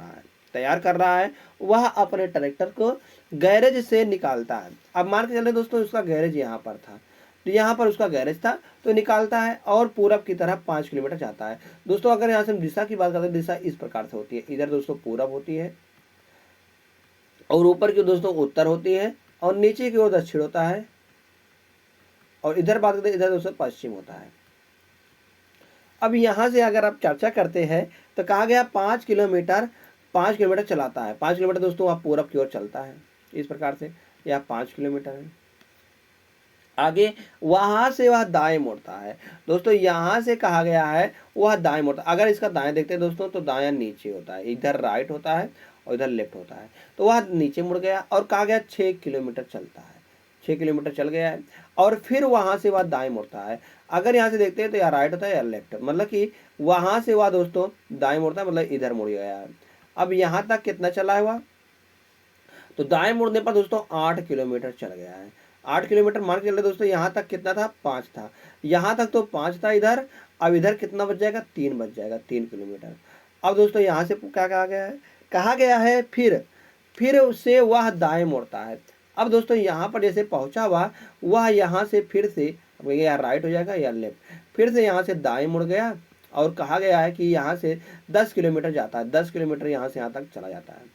रहा है, वह अपने ट्रैक्टर को गैरेज से निकालता है। अब मान के चले दोस्तों उसका गैरेज यहाँ पर था, तो यहाँ पर उसका गैरेज था, तो निकालता है और पूरब की तरफ 5 किलोमीटर जाता है। दोस्तों अगर यहाँ से हम दिशा की बात करते हैं, दिशा इस प्रकार से होती है, इधर दोस्तों पूरब होती है और ऊपर की दोस्तों उत्तर होती है और नीचे की ओर दक्षिण होता है, और इधर बात करते हैं इधर दोस्तों पश्चिम होता है। अब यहाँ से अगर आप चर्चा करते हैं तो कहा गया 5 किलोमीटर चलाता है, 5 किलोमीटर दोस्तों वह पूरब की ओर चलता है, इस प्रकार से यह 5 किलोमीटर है। आगे वहां से वह दाएं मुड़ता है, दोस्तों यहाँ से कहा गया है वह दाएं मुड़ता है। अगर इसका दाएं देखते हैं दोस्तों तो दायां नीचे होता है, इधर राइट होता है और इधर लेफ्ट होता है, तो वह नीचे मुड़ गया और कहा गया 6 किलोमीटर चलता है, 6 किलोमीटर चल गया है और फिर वहां से वह दाएं मुड़ता है। अगर यहाँ से देखते हैं तो या राइट होता है या लेफ्ट, मतलब कि वहां से वह दोस्तों दाएं मुड़ता है, मतलब इधर मुड़ गया है। अब यहाँ तक कितना चला है वह, तो दाएं मुड़ने पर दोस्तों 8 किलोमीटर चल गया है। 8 किलोमीटर मान के चल रहे दोस्तों, यहाँ तक कितना था 5 था, यहाँ तक तो 5 था इधर, अब इधर कितना बच जाएगा 3 बच जाएगा, 3 किलोमीटर। अब दोस्तों यहाँ से क्या कहा गया है, कहा गया है फिर उससे वह दाएं मुड़ता है। अब दोस्तों यहाँ पर जैसे पहुँचा हुआ वह यहाँ से फिर से या राइट हो जाएगा या लेफ्ट, फिर से यहाँ से दाएं मुड़ गया और कहा गया है कि यहाँ से 10 किलोमीटर जाता है, 10 किलोमीटर यहाँ से यहाँ तक चला जाता है।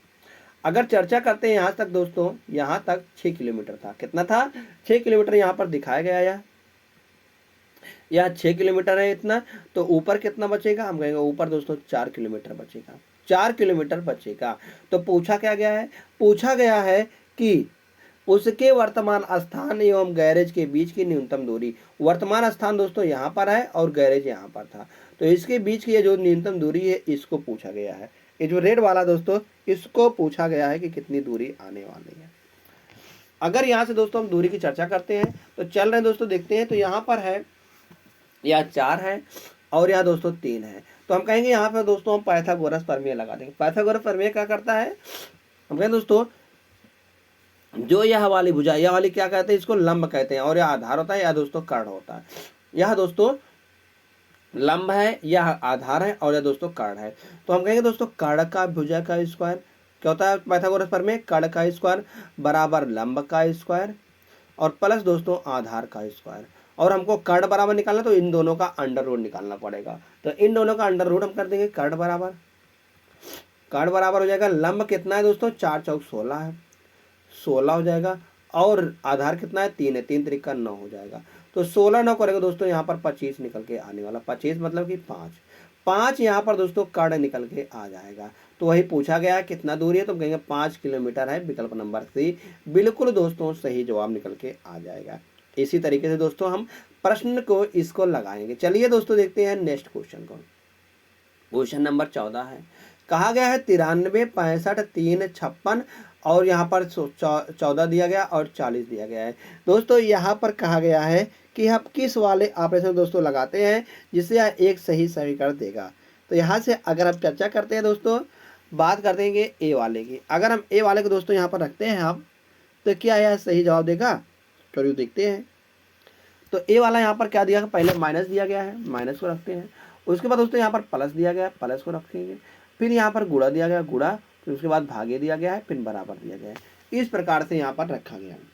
अगर चर्चा करते हैं यहाँ तक दोस्तों, यहाँ तक 6 किलोमीटर था, कितना था 6 किलोमीटर यहाँ पर दिखाया गया, यह 6 किलोमीटर है इतना, तो ऊपर कितना बचेगा, हम कहेंगे ऊपर दोस्तों 4 किलोमीटर बचेगा, 4 किलोमीटर बचेगा। तो पूछा क्या गया है, पूछा गया है कि उसके वर्तमान स्थान एवं गैरेज के बीच की न्यूनतम दूरी, वर्तमान स्थान दोस्तों यहाँ पर है और गैरेज यहाँ पर था, तो इसके बीच की जो न्यूनतम दूरी है इसको पूछा गया है। ये जो रेड वाला दोस्तों इसको पूछा गया है कि कितनी दूरी आने वाली है। अगर यहाँ से दोस्तों हम दूरी की चर्चा करते हैं तो चल रहे हैं दोस्तों, देखते हैं तो यहाँ पर है या 4 है और यहाँ दोस्तों 3 है, तो हम कहेंगे यहाँ पर दोस्तों हम पाइथागोरस प्रमेय लगा देंगे। पाइथागोरस प्रमेय क्या करता है, हम कहेंगे दोस्तों जो यह वाली भुजा, यह वाली क्या कहते हैं, इसको लंब कहते हैं, और यह आधार होता है या दोस्तों कर्ण होता है। यह दोस्तों लंब है, यह आधार है और यह दोस्तों कर्ण है, तो हम कहेंगे दोस्तों कर्ण का भुजा का स्क्वायर क्या होता है पाइथागोरस प्रमेय, कर्ण का स्क्वायर बराबर लंब का स्क्वायर और प्लस दोस्तों आधार का स्क्वायर, और हमको कर्ड बराबर निकालना, तो इन दोनों का अंडर रूट निकालना पड़ेगा। तो इन दोनों का अंडर रूट हम कर देंगे, कर्ड बराबर हो जाएगा लंब कितना है दोस्तों, 4 चौक 16 है, 16 हो जाएगा। और आधार कितना है, 3 है, 3 त्रिका 9 हो जाएगा। तो 16 9 करेगा दोस्तों, यहाँ पर 25 निकल के आने वाला, 25 मतलब कि 5 यहाँ पर दोस्तों कर्ण निकल के आ जाएगा। तो वही पूछा गया है कितना दूरी है, तो हम कहेंगे 5 किलोमीटर है, विकल्प नंबर सी बिल्कुल दोस्तों सही जवाब निकल के आ जाएगा। इसी तरीके से दोस्तों हम प्रश्न को इसको लगाएंगे। चलिए दोस्तों देखते हैं नेक्स्ट क्वेश्चन को। क्वेश्चन नंबर 14 है, कहा गया है 93 65 3 56 और यहाँ पर 14 दिया गया और 40 दिया गया है। दोस्तों यहाँ पर कहा गया है कि हम किस वाले ऑपरेशन दोस्तों लगाते हैं जिससे यह एक सही समीकरण देगा। तो यहाँ से अगर हम चर्चा करते हैं दोस्तों, बात कर देंगे ए वाले की। अगर हम ए वाले को दोस्तों यहाँ पर रखते हैं हम, तो क्या यह सही जवाब देगा, चलिए देखते हैं। तो ए वाला यहाँ पर क्या दिया, पहले माइनस दिया गया है, माइनस को रखते हैं। उसके बाद दोस्तों यहाँ पर प्लस दिया गया है, प्लस को रखेंगे। फिर यहाँ पर गुणा दिया गया, गुणा। फिर उसके बाद भागे दिया गया है, फिर बराबर दिया गया है। इस प्रकार से यहाँ पर रखा गया है।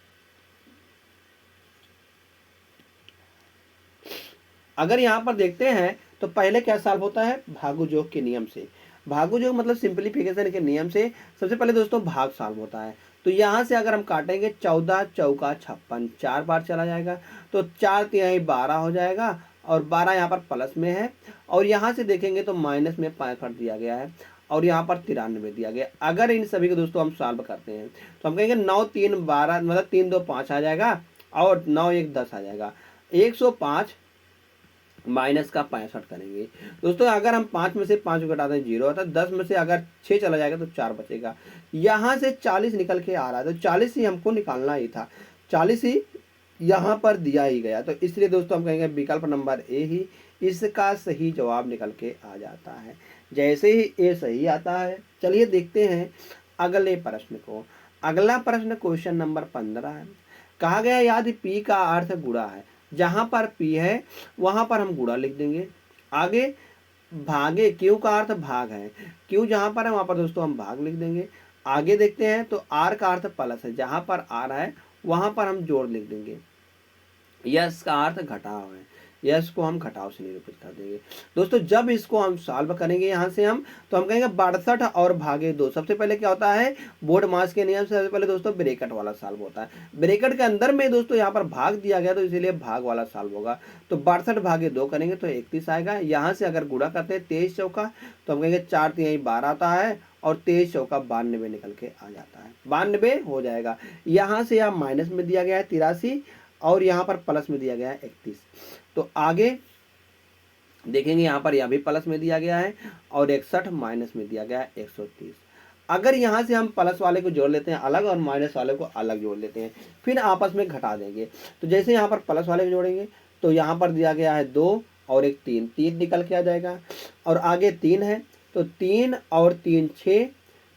अगर यहाँ पर देखते हैं तो पहले क्या सॉल्व होता है, भागुयोग के नियम से। भागुयोग मतलब सिंप्लीफिकेशन के नियम से सबसे पहले दोस्तों भाग सॉल्व होता है। तो यहाँ से अगर हम काटेंगे 14 चौका 56, 4 बार चला जाएगा, तो 4 तिहाई 12 हो जाएगा और 12 यहाँ पर प्लस में है। और यहाँ से देखेंगे तो माइनस में 65 दिया गया है और यहाँ पर 93 दिया गया। अगर इन सभी को दोस्तों हम सॉल्व करते हैं तो हम कहेंगे 9 3 12 मतलब 3 2 5 आ जाएगा और 9 1 10 आ जाएगा। 105 माइनस का 65 करेंगे दोस्तों। अगर हम 5 में से 5 घटाते हैं 0 आता है। 10 में से अगर 6 चला जाएगा तो 4 बचेगा। यहाँ से 40 निकल के आ रहा है, तो 40 ही हमको निकालना ही था, 40 ही यहाँ पर दिया ही गया। तो इसलिए दोस्तों हम कहेंगे विकल्प नंबर ए ही इसका सही जवाब निकल के आ जाता है। जैसे ही ए सही आता है, चलिए देखते हैं अगले प्रश्न को। अगला प्रश्न क्वेश्चन नंबर 15 है। कहा गया यदि पी का अर्थ गुणा है, जहां पर पी है वहां पर हम गुणा लिख देंगे। आगे भागे, क्यू का अर्थ भाग है, क्यू जहां पर है वहां पर दोस्तों हम भाग लिख देंगे। आगे देखते हैं तो आर का अर्थ प्लस है, जहां पर आर है वहां पर हम जोड़ लिख देंगे। यस का अर्थ घटाव है, यस को हम घटाव से निरूपित कर देंगे। दोस्तों जब इसको हम सॉल्व करेंगे यहाँ से हम, तो हम कहेंगे 62 और भागे 2। सबसे पहले क्या होता है, बोर्ड मास के नियम से सबसे पहले दोस्तों ब्रैकेट वाला सॉल्व होता है। ब्रैकेट के अंदर में दोस्तों यहाँ पर भाग दिया गया, तो इसीलिए भाग वाला सॉल्व होगा। तो 62 भागे 2 करेंगे तो 31 आएगा। यहाँ से अगर गुणा करते हैं 23 चौका, तो हम कहेंगे 4 तिहाई 12 आता है और 23 चौका 92 निकल के आ जाता है, 92 हो जाएगा। यहाँ से यहाँ माइनस में दिया गया है 83 और यहाँ पर प्लस में दिया गया है 31। तो आगे देखेंगे यहाँ पर यह भी प्लस में दिया गया है और 61 माइनस में दिया गया है 130। अगर यहाँ से हम प्लस वाले को जोड़ लेते हैं अलग और माइनस वाले को अलग जोड़ लेते हैं, फिर आपस में घटा देंगे। तो जैसे यहाँ पर प्लस वाले को जोड़ेंगे तो यहाँ पर दिया गया है 2 और एक 3, 3 निकल के आ जाएगा। और आगे 3 है तो 3 और 3 6,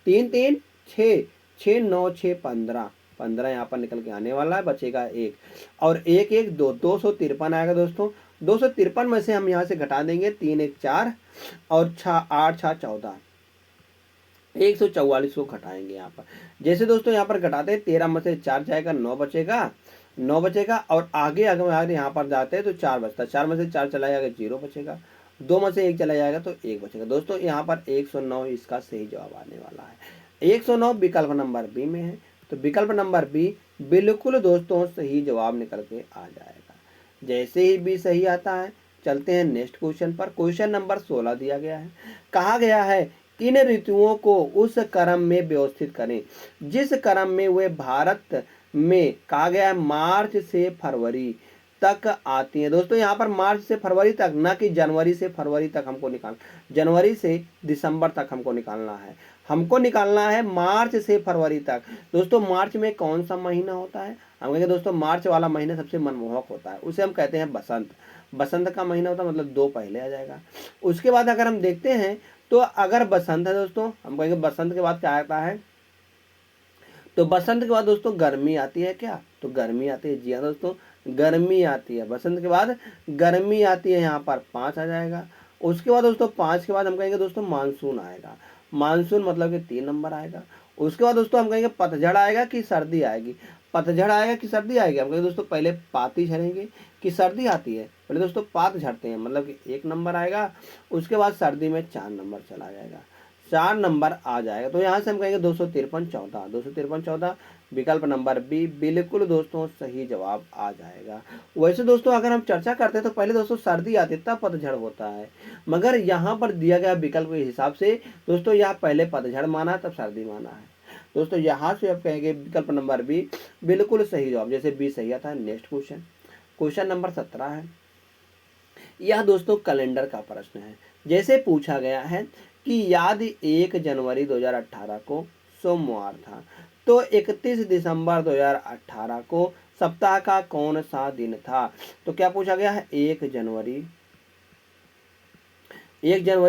3 3 6, 6 9 6 15, 15 यहाँ पर निकल के आने वाला है, बचेगा 1 और 1 1 2, 253 आएगा दोस्तों। 253 में से हम यहाँ से घटा देंगे 3 1 4 और 6 8 6 14, 144 को घटाएंगे यहाँ पर। जैसे दोस्तों यहाँ पर घटाते हैं 13 में से 4 जाएगा 9 बचेगा, 9 बचेगा। और आगे अगर यहाँ पर जाते हैं तो 4 बचता है, 4 में से 4 चला जाएगा 0 बचेगा, 2 में से 1 चला जाएगा तो 1 बचेगा। दोस्तों यहाँ पर 109 इसका सही जवाब आने वाला है। 109 विकल्प नंबर बी में है, तो विकल्प नंबर बी बिल्कुल दोस्तों सही जवाब निकल के आ जाएगा। जैसे ही बी सही आता है, चलते हैं नेक्स्ट क्वेश्चन पर। क्वेश्चन नंबर 16 दिया गया है। कहा गया है इन ऋतुओं को उस क्रम में व्यवस्थित करें जिस क्रम में वे भारत में, कहा गया है मार्च से फरवरी तक आती हैं। दोस्तों यहाँ पर मार्च से फरवरी तक, ना कि जनवरी से फरवरी तक हमको निकालना, जनवरी से दिसंबर तक हमको निकालना है। हमको निकालना है मार्च से फरवरी तक। दोस्तों मार्च में कौन सा महीना होता है, हम कहेंगे दोस्तों मार्च वाला महीना सबसे मनमोहक होता है, उसे हम कहते हैं बसंत। बसंत का महीना होता है, मतलब 2 पहले आ जाएगा। उसके बाद अगर हम देखते हैं तो अगर बसंत है दोस्तों, हम कहेंगे बसंत के बाद क्या आता है, तो बसंत के बाद दोस्तों गर्मी आती है। क्या, तो गर्मी आती है, जी हाँ दोस्तों गर्मी आती है। बसंत के बाद गर्मी आती है, यहाँ पर 5 आ जाएगा। उसके बाद दोस्तों 5 के बाद हम कहेंगे दोस्तों मानसून आएगा, मानसून मतलब कि 3 नंबर आएगा। उसके बाद दोस्तों हम कहेंगे पतझड़ आएगा कि सर्दी आएगी, पतझड़ आएगा कि सर्दी आएगी? हम कहेंगे दोस्तों पहले पात ही झड़ेंगे कि सर्दी आती है? पहले दोस्तों पात झड़ते हैं, मतलब कि 1 नंबर आएगा, उसके बाद सर्दी में 4 नंबर चला जाएगा, 4 नंबर आ जाएगा। तो यहाँ से हम कहेंगे 253 14, 253 14 विकल्प नंबर बी बिल्कुल दोस्तों सही जवाब आ जाएगा। वैसे दोस्तों अगर हम चर्चा करते हैं तो पहले दोस्तों सर्दी आती है तब पतझड़ होता है, मगर यहाँ पर दिया गया विकल्प के हिसाब से दोस्तों यहाँ पहले पतझड़ माना तब सर्दी माना है। दोस्तों यहाँ से आप कहेंगे विकल्प नंबर बी बिल्कुल सही जवाब, जैसे बी सही आता है। नेक्स्ट क्वेश्चन, क्वेश्चन नंबर 17 है। यह दोस्तों कैलेंडर का प्रश्न है। जैसे पूछा गया है कि यदि 1 जनवरी 2018 को सोमवार था तो 31 दिसंबर 2018 को सप्ताह का कौन सा दिन था? तो क्या पूछा गया है? 1 जनवरी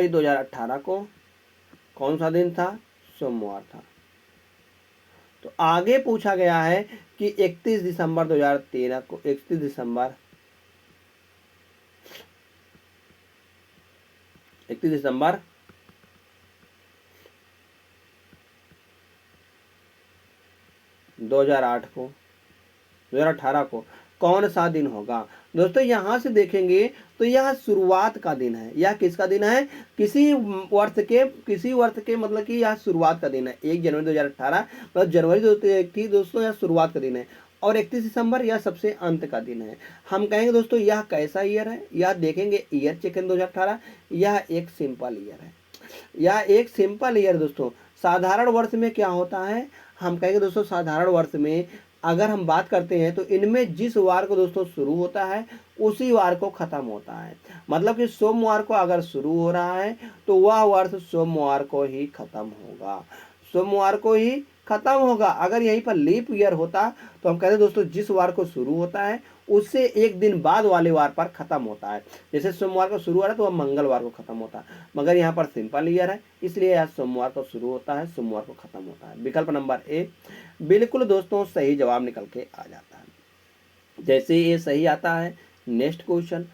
2018 को कौन सा दिन था? सोमवार था। तो आगे पूछा गया है कि 31 दिसंबर 2013 को 31 दिसंबर 2018 को कौन सा दिन होगा? दोस्तों यहाँ से देखेंगे तो यह शुरुआत का दिन है। यह किसका दिन है? किसी वर्ष के मतलब कि यह शुरुआत का दिन है। 1 जनवरी 2018 मतलब जनवरी थी दोस्तों, यह शुरुआत का दिन है, और 31 दिसंबर यह सबसे अंत का दिन है। हम कहेंगे दोस्तों यह कैसा ईयर है? यह देखेंगे ईयर चेक करें 2018, यह एक सिंपल ईयर है। यह एक सिंपल ईयर दोस्तों। साधारण वर्ष में क्या होता है? हम कहेंगे दोस्तों साधारण वर्ष में अगर हम बात करते हैं तो इनमें जिस वार को दोस्तों शुरू होता है उसी वार को खत्म होता है। मतलब कि सोमवार को अगर शुरू हो रहा है तो वह वर्ष सोमवार को ही खत्म होगा, सोमवार को ही खत्म होगा। अगर यहीं पर लीप ईयर होता तो हम कहते हैं दोस्तों जिस वार को शुरू होता है उससे एक दिन बाद वाले वार पर खत्म होता है। जैसे सोमवार को शुरू हो रहा है तो वह मंगलवार को खत्म होता है, मगर यहाँ पर सिंपल ईयर है इसलिए यह सोमवार को शुरू होता है, सोमवार को खत्म होता है। विकल्प नंबर ए बिल्कुल दोस्तों सही जवाब निकल के आ जाता है। जैसे ये सही आता है। नेक्स्ट क्वेश्चन,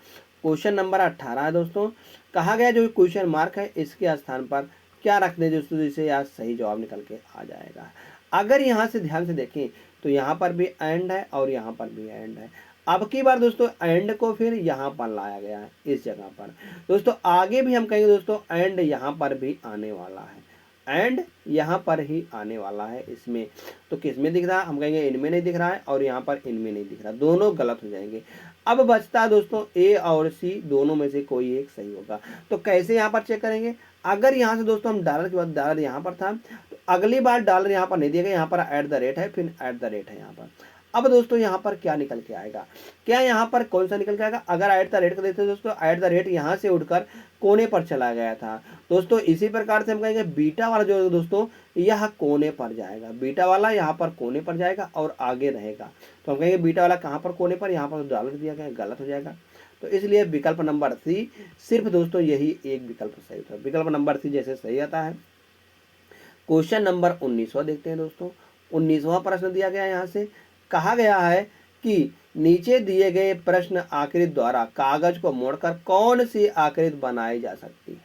क्वेश्चन नंबर 18 है दोस्तों। कहा गया जो क्वेश्चन मार्क है इसके स्थान पर क्या रख दे दोस्तों, जिससे यहाँ सही जवाब निकल के आ जाएगा। अगर यहाँ से ध्यान से देखें तो यहाँ पर भी एंड है और यहाँ पर भी एंड है। अब की बार दोस्तों एंड को फिर यहाँ पर लाया गया है इस जगह पर। दोस्तों आगे भी हम कहेंगे दोस्तों एंड यहाँ पर भी आने वाला है, एंड यहाँ पर ही आने वाला है इसमें। तो किस में दिख रहा है? हम कहेंगे इनमें नहीं दिख रहा है और यहाँ पर इनमें नहीं दिख रहा, दोनों गलत हो जाएंगे। अब बचता है दोस्तों ए और सी, दोनों में से कोई एक सही होगा। तो कैसे यहाँ पर चेक करेंगे? अगर यहाँ से दोस्तों हम डॉलर के बाद डॉलर यहाँ पर था तो अगली बार डॉलर यहाँ पर नहीं दिया गया, यहाँ पर एट द रेट है, फिर एट द रेट है यहाँ पर। अब दोस्तों यहाँ पर क्या निकल के आएगा? क्या यहाँ पर कौन सा निकल के आएगा? अगर एट द रेट का देते दोस्तों, एट द रेट यहाँ से उठकर कोने पर चला गया था दोस्तों। इसी प्रकार से हम कहेंगे बीटा वाला जो है दोस्तों यह कोने पर जाएगा, बीटा वाला यहाँ पर कोने पर जाएगा और आगे रहेगा। तो हम कहेंगे बीटा वाला कहाँ पर कोने पर? यहाँ पर डॉलर दिया गया, गलत हो जाएगा। तो इसलिए विकल्प नंबर सी सिर्फ दोस्तों यही एक विकल्प सही था। विकल्प नंबर सी जैसे सही आता है। क्वेश्चन नंबर 19वां देखते हैं दोस्तों। 19वां प्रश्न दिया गया यहाँ से। कहा गया है कि नीचे दिए गए प्रश्न आकृति द्वारा कागज को मोड़कर कौन सी आकृति बनाई जा सकती है?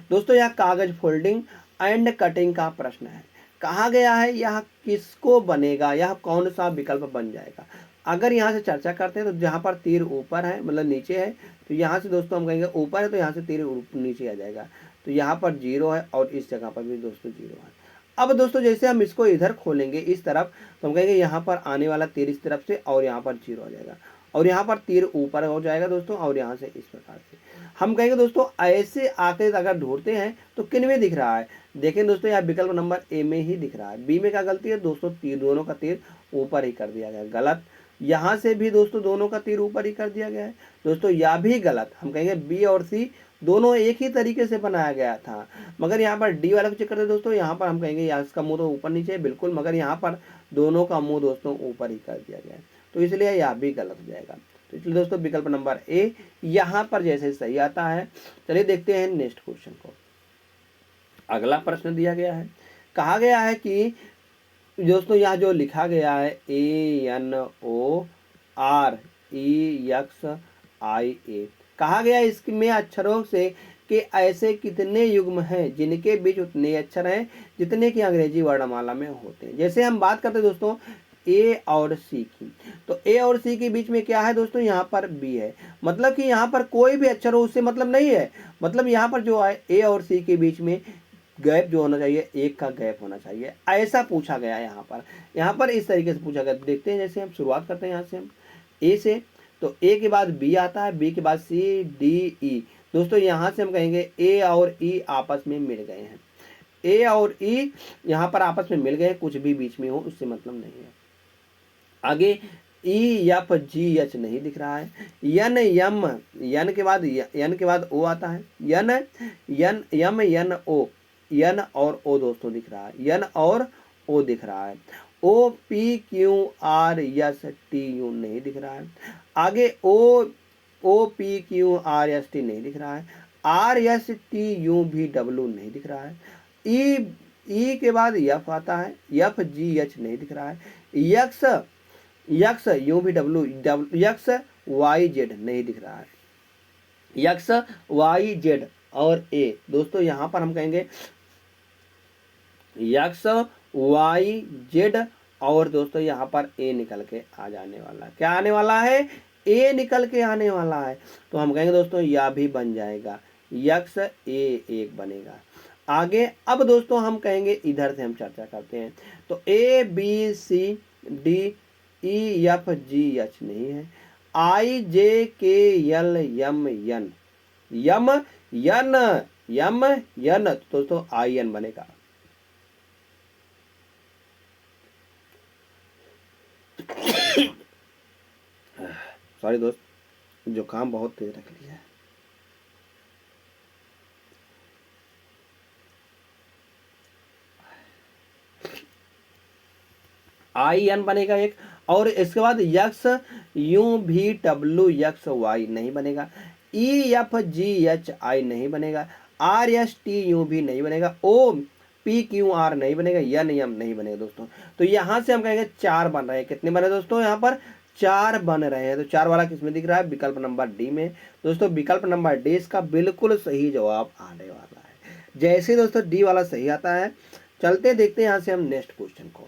दोस्तों यह कागज फोल्डिंग एंड कटिंग का प्रश्न है। कहा गया है यह किसको बनेगा, यह कौन सा विकल्प बन जाएगा? अगर यहाँ से चर्चा करते हैं तो जहाँ पर तीर ऊपर है मतलब नीचे है, तो यहाँ से दोस्तों हम कहेंगे ऊपर है तो यहाँ से तीर नीचे आ जाएगा। तो यहाँ पर 0 है और इस जगह पर भी दोस्तों 0 है। अब दोस्तों जैसे हम इसको इधर खोलेंगे इस तरफ तो हम कहेंगे यहाँ पर आने वाला तीर इस तरफ से और यहाँ पर 0 हो जाएगा, और यहाँ पर तीर ऊपर हो जाएगा दोस्तों, और यहाँ से इस प्रकार से हम कहेंगे दोस्तों ऐसे आकृति अगर ढूंढते हैं तो किन में दिख रहा है? देखें दोस्तों यहाँ विकल्प नंबर ए में ही दिख रहा है। बी में क्या गलती है दोस्तों? तीर दोनों का तीर ऊपर ही कर दिया गया, गलत। यहाँ से भी दोस्तों दोनों का तीर ऊपर ही कर दिया गया है दोस्तों, यह भी गलत। हम कहेंगे बी और सी दोनों एक ही तरीके से बनाया गया था, मगर यहाँ पर डी वाला को चेक करते दोस्तों, यहाँ पर हम कहेंगे यहाँ इसका मुंह तो ऊपर नीचे है बिल्कुल, मगर यहाँ पर दोनों का मुंह दोस्तों ऊपर ही कर दिया गया है, तो इसलिए यह भी गलत हो जाएगा। तो इसलिए दोस्तों विकल्प नंबर ए यहाँ पर जैसे सही आता है। चलिए देखते हैं नेक्स्ट क्वेश्चन को। अगला प्रश्न दिया गया है। कहा गया है कि दोस्तों यहाँ जो लिखा गया है ANOREXIA, कहा गया इसमें अक्षरों से कि ऐसे कितने युग्म हैं जिनके बीच उतने अक्षर हैं जितने की अंग्रेजी वर्णमाला में होते हैं। जैसे हम बात करते हैं दोस्तों ए और सी की, तो ए और सी के बीच में क्या है दोस्तों, यहाँ पर बी है, मतलब कि यहाँ पर कोई भी अक्षर हो उससे मतलब नहीं है, मतलब यहाँ पर जो है ए और सी के बीच में गैप जो होना चाहिए, एक का गैप होना चाहिए, ऐसा पूछा गया यहाँ पर इस तरीके से पूछा गया। देखते हैं, जैसे हम शुरुआत करते हैं यहाँ से हम ए से, तो ए के बाद बी आता है, बी के बाद सी डी ई। दोस्तों यहाँ से हम कहेंगे ए और ई आपस में मिल गए हैं, ए और ई यहाँ पर आपस में मिल गए, कुछ भी बीच में हो उससे मतलब नहीं है। आगे ई एफ जी एच नहीं दिख रहा है, यन यम, यन के बाद ओ आता है, यन यन यम यन ओ, यन और ओ दोस्तों दिख रहा है, यन और ओ दिख रहा है। O P Q R S T U नहीं दिख रहा है। आगे O P Q R S T नहीं दिख रहा है, आर एस टी यू भी डब्ल्यू नहीं दिख रहा है। ई के बाद एफ आता है, एफ जी एच नहीं दिख रहा है। यक्स यू भी डब्ल्यू, यक्स वाई जेड नहीं दिख रहा है, यक्स वाई जेड और ए। दोस्तों यहाँ पर हम कहेंगे यक्स वाई जेड और दोस्तों यहाँ पर ए निकल के आ जाने वाला है, क्या आने वाला है, ए निकल के आने वाला है, तो हम कहेंगे दोस्तों या भी बन जाएगा, यक्स ए एक बनेगा। आगे अब दोस्तों हम कहेंगे, इधर से हम चर्चा करते हैं, तो A B C D E F G H नहीं है, आई जे के एल यम यन, यम यन यम यन, तो दोस्तों आई एन बनेगा। सॉरी दोस्त, जुकाम बहुत तेज रख लिया है। आई एन बनेगा एक, और इसके बाद यक्स यू भी डब्ल्यू यक्स वाई नहीं बनेगा, ई एफ जी एच आई नहीं बनेगा, आर एस टी यू भी नहीं बनेगा, ओ पी क्यू आर नहीं बनेगा, यन यम नहीं बनेगा दोस्तों। तो यहाँ से हम कहेंगे 4 बन रहे हैं, कितने बने दोस्तों, यहाँ पर 4 बन रहे हैं। तो 4 वाला किसमें दिख रहा है, विकल्प नंबर डी में। दोस्तों विकल्प नंबर डी इसका बिल्कुल सही जवाब आने वाला है। जैसे दोस्तों डी वाला सही आता है, चलते देखते हैं यहाँ से हम नेक्स्ट क्वेश्चन को।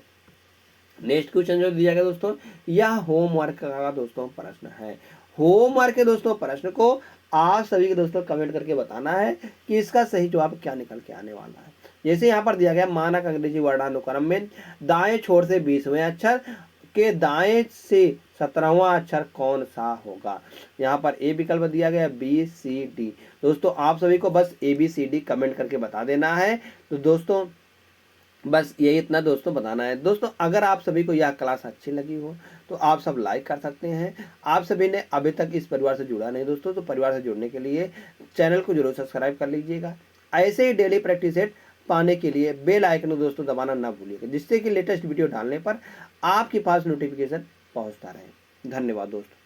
नेक्स्ट क्वेश्चन जो दिया गया दोस्तों, यह होमवर्क का दोस्तों प्रश्न है। होमवर्क के दोस्तों प्रश्न को आप सभी के दोस्तों कमेंट करके बताना है कि इसका सही जवाब क्या निकल के आने वाला है। जैसे यहाँ पर दिया गया, मानक अंग्रेजी वर्णानुक्रम में दाएं छोर से 20वें अक्षर के दाएं से 17वां अक्षर कौन सा होगा। यहाँ पर ए विकल्प दिया गया, बी सी डी। दोस्तों आप सभी को बस A B C D comment करके बता देना है। तो दोस्तों बस यही इतना दोस्तों बताना है। दोस्तों अगर आप सभी को यह क्लास अच्छी लगी हो तो आप सब लाइक कर सकते हैं। आप सभी ने अभी तक इस परिवार से जुड़ा नहीं दोस्तों, तो परिवार से जुड़ने के लिए चैनल को जरूर सब्सक्राइब कर लीजिएगा। ऐसे ही डेली प्रैक्टिस सेट पाने के लिए बेल आइकन दोस्तों दबाना ना भूलिएगा, जिससे कि लेटेस्ट वीडियो डालने पर आपके पास नोटिफिकेशन पहुंचता रहे। धन्यवाद दोस्तों।